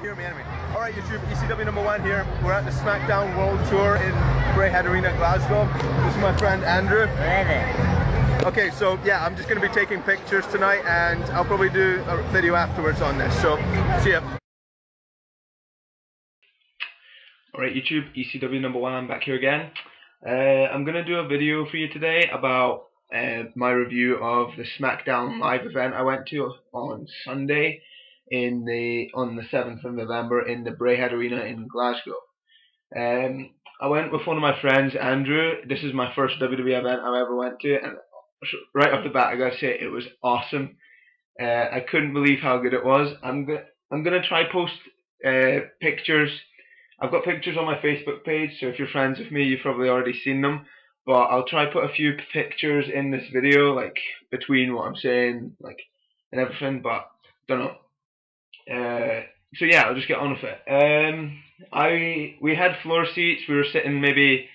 Hear me anyway. Alright YouTube, EcwNumbaWan here. We're at the SmackDown World Tour in Braehead Arena, Glasgow. This is my friend Andrew. Okay, so yeah, I'm just going to be taking pictures tonight and I'll probably do a video afterwards on this. So, see ya. Alright YouTube, EcwNumbaWan back here again. I'm going to do a video for you today about my review of the SmackDown live event I went to on Sunday on the 7th of November in the Braehead Arena in Glasgow. I went with one of my friends, Andrew. This is my first WWE event I ever went to, and right off the bat I gotta say it was awesome. I couldn't believe how good it was. I'm gonna try post pictures. I've got pictures on my Facebook page, so if you're friends with me, you've probably already seen them. But I'll try put a few pictures in this video, like between what I'm saying, like and everything. But don't know. So yeah, I'll just get on with it. We had floor seats. We were sitting maybe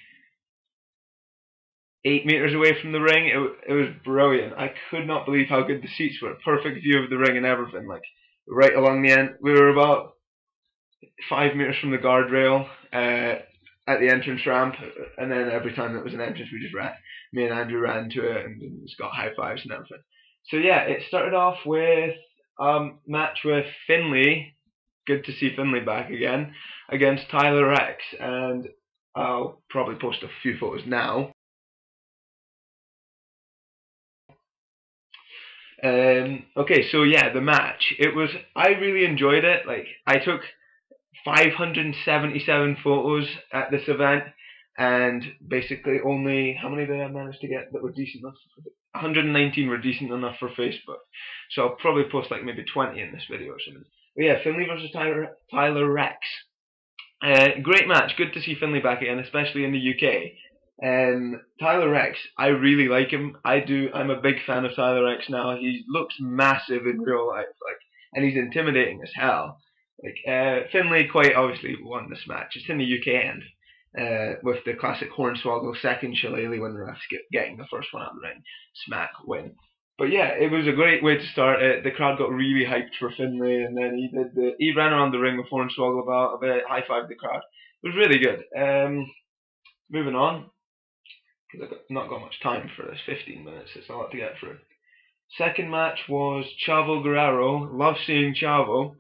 8 meters away from the ring. It was brilliant. I could not believe how good the seats were. Perfect view of the ring and everything. Like right along the end. We were about 5 meters from the guardrail at the entrance ramp, and then every time there was an entrance, me and Andrew ran to it and just got high fives and everything. So yeah, it started off with match with Finlay. Good to see Finlay back again against Tyler Rex, and I'll probably post a few photos now. Okay, so yeah, the match. I really enjoyed it. Like I took 577 photos at this event, and basically only, how many did I manage to get that were decent enough? 119 were decent enough for Facebook. So I'll probably post like maybe 20 in this video or something. But yeah, Finlay versus Tyler Rex. Great match. Good to see Finlay back again, especially in the UK. Tyler Rex, I really like him. I'm a big fan of Tyler Rex now. He looks massive in real life, and he's intimidating as hell. Finlay quite obviously won this match. It's in the UK end. With the classic Hornswoggle second shillelagh when the refs getting the first one out of the ring, smack, win. But yeah, it was a great way to start it. The crowd got really hyped for Finlay, and then he ran around the ring with Hornswoggle about a bit, high-fived the crowd. It was really good. Moving on, because I've not got much time for this. 15 minutes, it's a lot to get through. Second match was Chavo Guerrero. Love seeing Chavo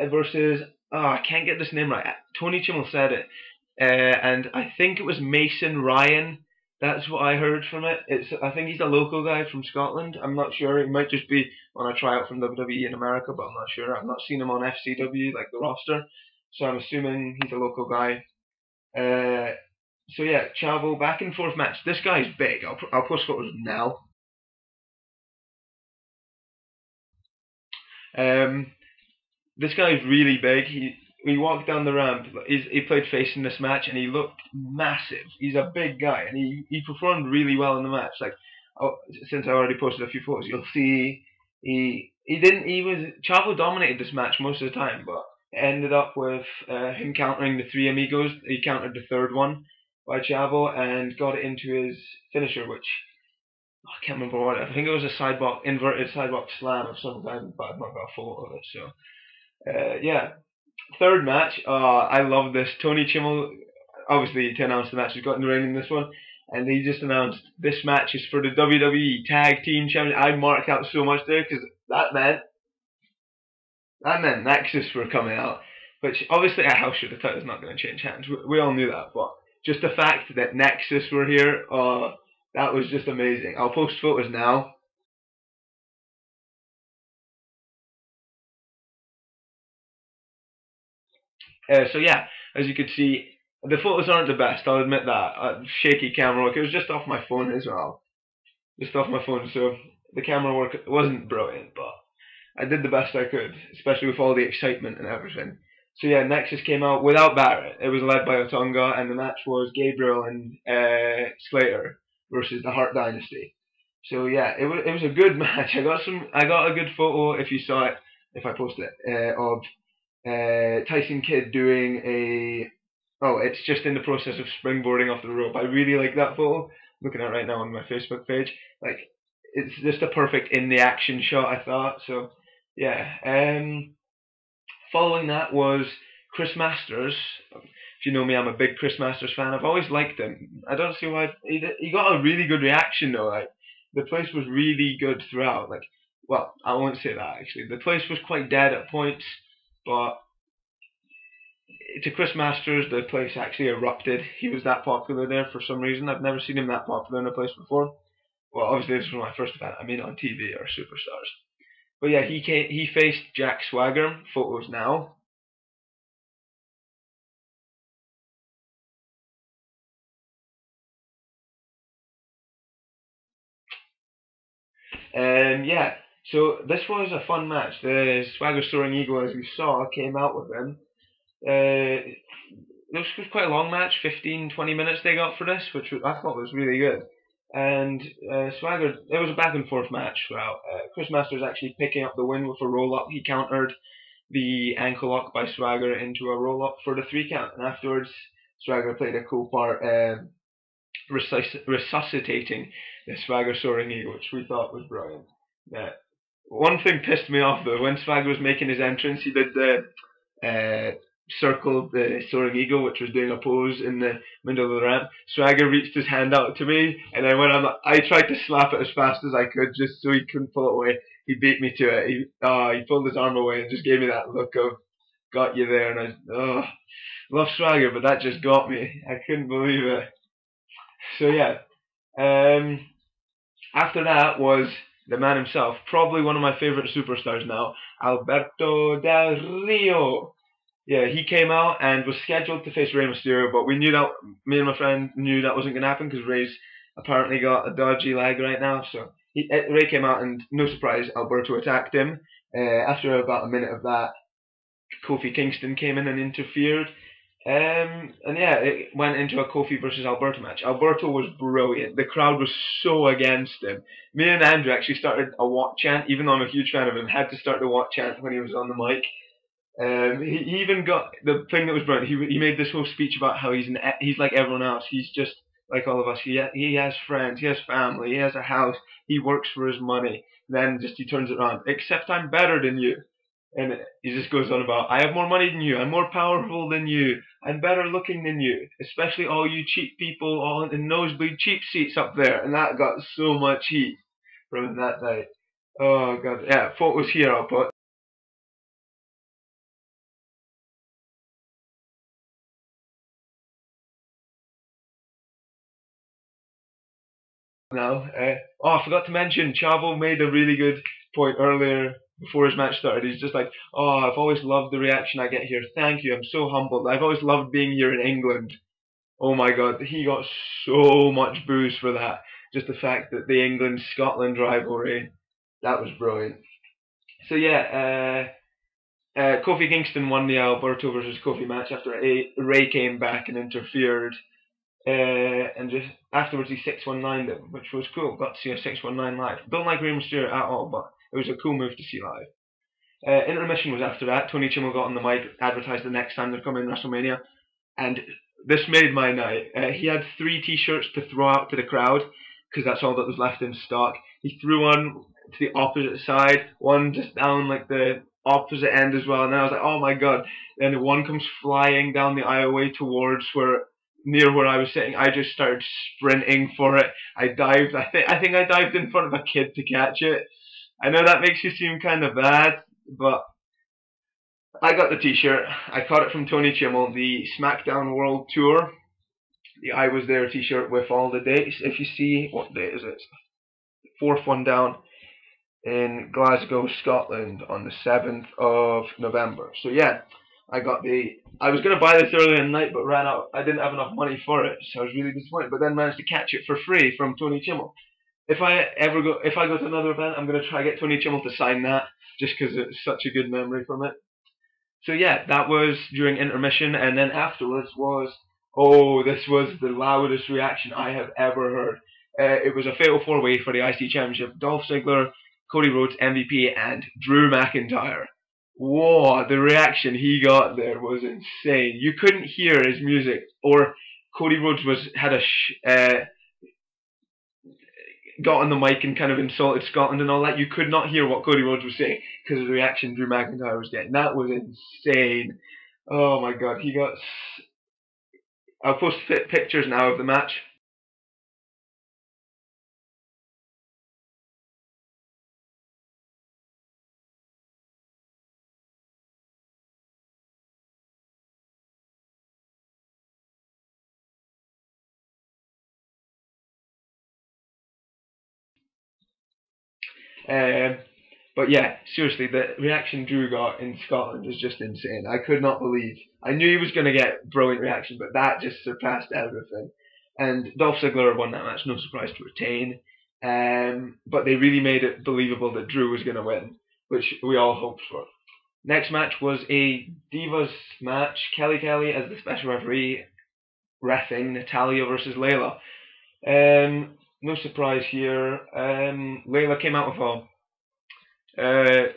versus I can't get this name right. Tony Chimmel said it. And I think it was Mason Ryan. That's what I heard from it. I think he's a local guy from Scotland. I'm not sure. It might just be on a tryout from WWE in America, but I'm not sure. I've not seen him on FCW, like the roster. So I'm assuming he's a local guy. So yeah, Chavo, back and forth match. This guy's big. I'll post photos now. This guy's really big. He walked down the ramp. He played face in this match, and he looked massive. He's a big guy, and he performed really well in the match. Like, since I already posted a few photos, you'll see Chavo dominated this match most of the time, but it ended up with him countering the three amigos. He countered the third one by Chavo and got it into his finisher, which I can't remember what. I think it was a inverted sidewalk slam of some kind, but I've not got a photo of it. So yeah. Third match, I love this. Tony Chimmel, obviously to announce the match, has got in the ring in this one, and he just announced this match is for the WWE Tag Team Championship. I marked out so much there because that meant Nexus were coming out, which obviously a house show, the title's not going to change hands. We all knew that, but just the fact that Nexus were here, that was just amazing. I'll post photos now. So yeah, as you could see, the photos aren't the best, I'll admit that. Shaky camera work. It was just off my phone as well. Just off my phone, so the camera work wasn't brilliant, but I did the best I could, especially with all the excitement and everything. So yeah, Nexus came out without Barrett. It was led by Otunga, and the match was Gabriel and Slater versus the Hart Dynasty. So yeah, it was a good match. I got a good photo, if you saw it, if I posted it, of Tyson Kidd doing it's just in the process of springboarding off the rope. I really like that photo. I'm looking at it right now on my Facebook page. Like, it's just a perfect in the action shot, I thought. So yeah. Following that was Chris Masters. If you know me, I'm a big Chris Masters fan. I've always liked him. I don't see why he got a really good reaction though. Like the place was really good throughout. Like, well, I won't say that actually. The place was quite dead at points, but to Chris Masters, the place actually erupted. He was that popular there for some reason. I've never seen him that popular in a place before. Well, obviously this was my first event. I mean, on TV or Superstars. But yeah, he faced Jack Swagger. Photos now. Yeah, so this was a fun match. The Swagger Soaring Eagle, as we saw, came out with him. This was quite a long match, 15-20 minutes they got for this, which I thought was really good. And Swagger, it was a back and forth match throughout. Chris Masters actually picking up the win with a roll up. He countered the ankle lock by Swagger into a roll up for the 3 count, and afterwards Swagger played a cool part resuscitating the Swagger Soaring Eagle, which we thought was brilliant. One thing pissed me off though, when Swagger was making his entrance, he did the circle the Soaring Eagle, which was doing a pose in the middle of the ramp. Swagger reached his hand out to me, and then when I tried to slap it as fast as I could just so he couldn't pull it away. He beat me to it. He pulled his arm away and just gave me that look of got you there, and I love Swagger, but that just got me. I couldn't believe it. So yeah, after that was the man himself, probably one of my favorite superstars now, Alberto Del Rio. Yeah, he came out and was scheduled to face Rey Mysterio, but we knew that, me and my friend knew that wasn't going to happen because Rey's apparently got a dodgy leg right now. So Rey came out and, no surprise, Alberto attacked him. After about a minute of that, Kofi Kingston came in and interfered. And yeah, it went into a Kofi versus Alberto match. Alberto was brilliant. The crowd was so against him. Me and Andrew actually started a walk chant, even though I'm a huge fan of him, had to start the walk chant when he was on the mic. He even got the thing that was brilliant. He made this whole speech about how he's like everyone else. He's just like all of us. He has friends. He has family. He has a house. He works for his money. Then he turns it around. Except I'm better than you. And he just goes on about, I have more money than you. I'm more powerful than you. I'm better looking than you. Especially all you cheap people on the nosebleed cheap seats up there. And that got so much heat from that night. Oh god. Yeah, photos here I'll put. Now. I forgot to mention, Chavo made a really good point earlier before his match started. He's just like, I've always loved the reaction I get here. Thank you, I'm so humbled. I've always loved being here in England. Oh my god, he got so much booze for that. Just the fact that the England-Scotland rivalry, that was brilliant. So yeah, Kofi Kingston won the Alberto versus Kofi match after Ray came back and interfered. And just afterwards he 619 them, which was cool. Got to see a 619 live. Don't like Rey Mysterio at all, but it was a cool move to see live. Intermission was after that. Tony Chimmel got on the mic, advertised the next time they're coming in WrestleMania, and this made my night. He had 3 t-shirts to throw out to the crowd, because that's all that was left in stock. He threw one to the opposite side, one just down like the opposite end as well, and then I was like, oh my god. Then one comes flying down the aisleway towards near where I was sitting. I just started sprinting for it. I dived. I think I dived in front of a kid to catch it. I know that makes you seem kind of bad, but I got the t-shirt. I caught it from Tony Chimmel, the SmackDown World Tour. The I Was There t-shirt with all the dates. If you see, what date is it? 4th one down in Glasgow, Scotland on the 7th of November. So yeah, I was going to buy this earlier in the night, but ran out. I didn't have enough money for it, so I was really disappointed. But then managed to catch it for free from Tony Chimmel. If I go to another event, I'm going to try to get Tony Chimmel to sign that, just because it's such a good memory from it. So yeah, that was during intermission, and then afterwards was, this was the loudest reaction I have ever heard. It was a fatal 4-way for the IC Championship. Dolph Ziggler, Cody Rhodes, MVP, and Drew McIntyre. Whoa, the reaction he got there was insane. You couldn't hear his music, or Cody Rhodes got on the mic and kind of insulted Scotland and all that, you could not hear what Cody Rhodes was saying because of the reaction Drew McIntyre was getting. That was insane. Oh my god, he got... I'll post pictures now of the match. But yeah, seriously, the reaction Drew got in Scotland was just insane. I could not believe. I knew he was going to get brilliant reaction, but that just surpassed everything. And Dolph Ziggler won that match, no surprise, to retain. But they really made it believable that Drew was going to win, which we all hoped for. Next match was a Divas match. Kelly Kelly as the special referee, reffing Natalya versus Layla. No surprise here. Layla came out with a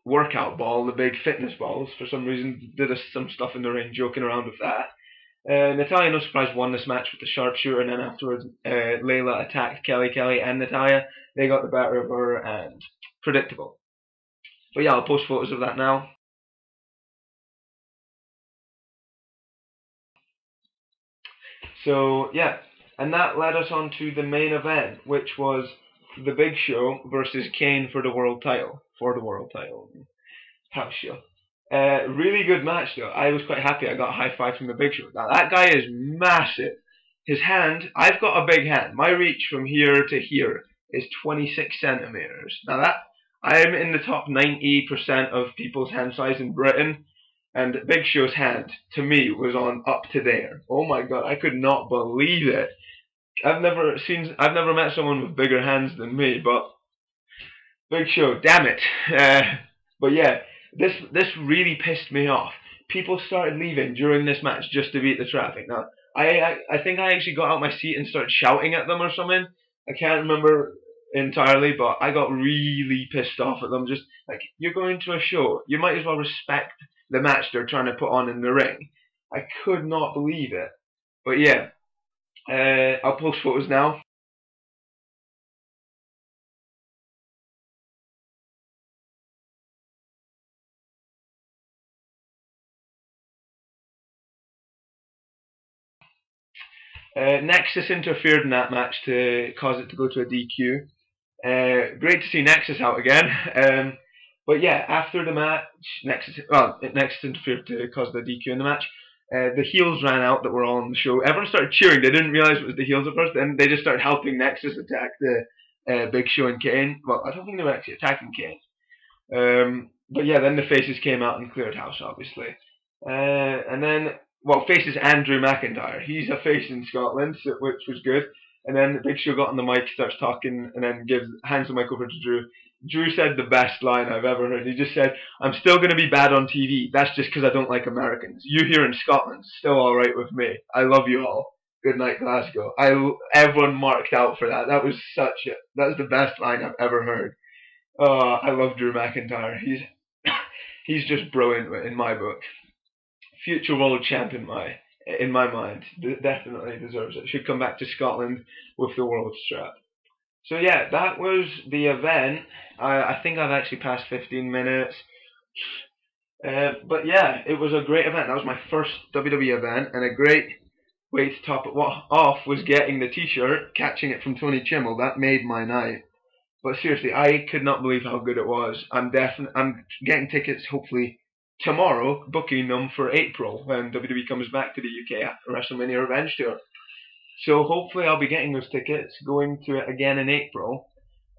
workout ball, the big fitness balls. For some reason, did some stuff in the ring, joking around with that. Natalya, no surprise, won this match with the sharpshooter, and then afterwards, Layla attacked Kelly Kelly and Natalya. They got the better of her, and predictable. But yeah, I'll post photos of that now. So yeah, and that led us on to the main event, which was the Big Show versus Kane for the world title. House show. Really good match though. I was quite happy. I got a high five from the Big Show. Now that guy is massive. His hand, I've got a big hand. My reach from here to here is 26 centimeters. Now that, I'm in the top 90% of people's hand size in Britain. And Big Show's hand, to me, was on up to there. Oh my god, I could not believe it. I've never met someone with bigger hands than me, but Big Show, damn it. But yeah, this really pissed me off. People started leaving during this match just to beat the traffic. Now, I think I actually got out my seat and started shouting at them or something. I can't remember entirely, but I got really pissed off at them. Just like, you're going to a show, you might as well respect the match they're trying to put on in the ring. I could not believe it. But yeah, I'll post photos now. Nexus interfered in that match to cause it to go to a DQ. Great to see Nexus out again. But yeah, after the match, Nexus interfered to cause the DQ in the match. The heels ran out that were on the show. Everyone started cheering. They didn't realize it was the heels at first. Then they just started helping Nexus attack the Big Show and Kane. Well, I don't think they were actually attacking Kane. But yeah, then the faces came out and cleared house, obviously. And then, well, faces and Drew McIntyre. He's a face in Scotland, which was good. And then the Big Show got on the mic, starts talking, and then hands the mic over to Drew. Drew said the best line I've ever heard. He just said, "I'm still going to be bad on TV. That's just because I don't like Americans. You here in Scotland, still alright with me. I love you all. Good night, Glasgow." Everyone marked out for that. That was the best line I've ever heard. Oh, I love Drew McIntyre. He's just brilliant in my book. Future world champ in my mind. Definitely deserves it. Should come back to Scotland with the world strap. So yeah, that was the event. I think I've actually passed 15 minutes. But yeah, it was a great event. That was my first WWE event, and a great way to top it off was getting the t-shirt, catching it from Tony Chimmel. That made my night. But seriously, I could not believe how good it was. I'm getting tickets hopefully tomorrow, booking them for April when WWE comes back to the UK after WrestleMania Revenge Tour. So hopefully I'll be getting those tickets, going to it again in April.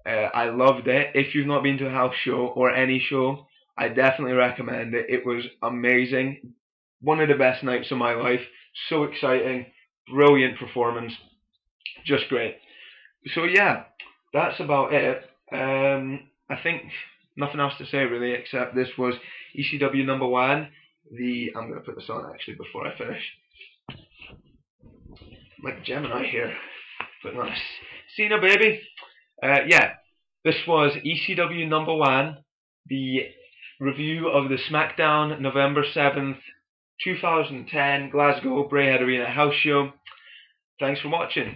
I loved it. If you've not been to a house show or any show, I definitely recommend it. It was amazing. One of the best nights of my life. So exciting. Brilliant performance. Just great. So yeah, that's about it. I think nothing else to say really, except this was EcwNumbaWan. I'm going to put this on actually before I finish. Like Gemini here, but nice. Cena, baby. Yeah, this was EcwNumbaWan, the review of the SmackDown November 7th, 2010 Glasgow Braehead Arena house show. Thanks for watching.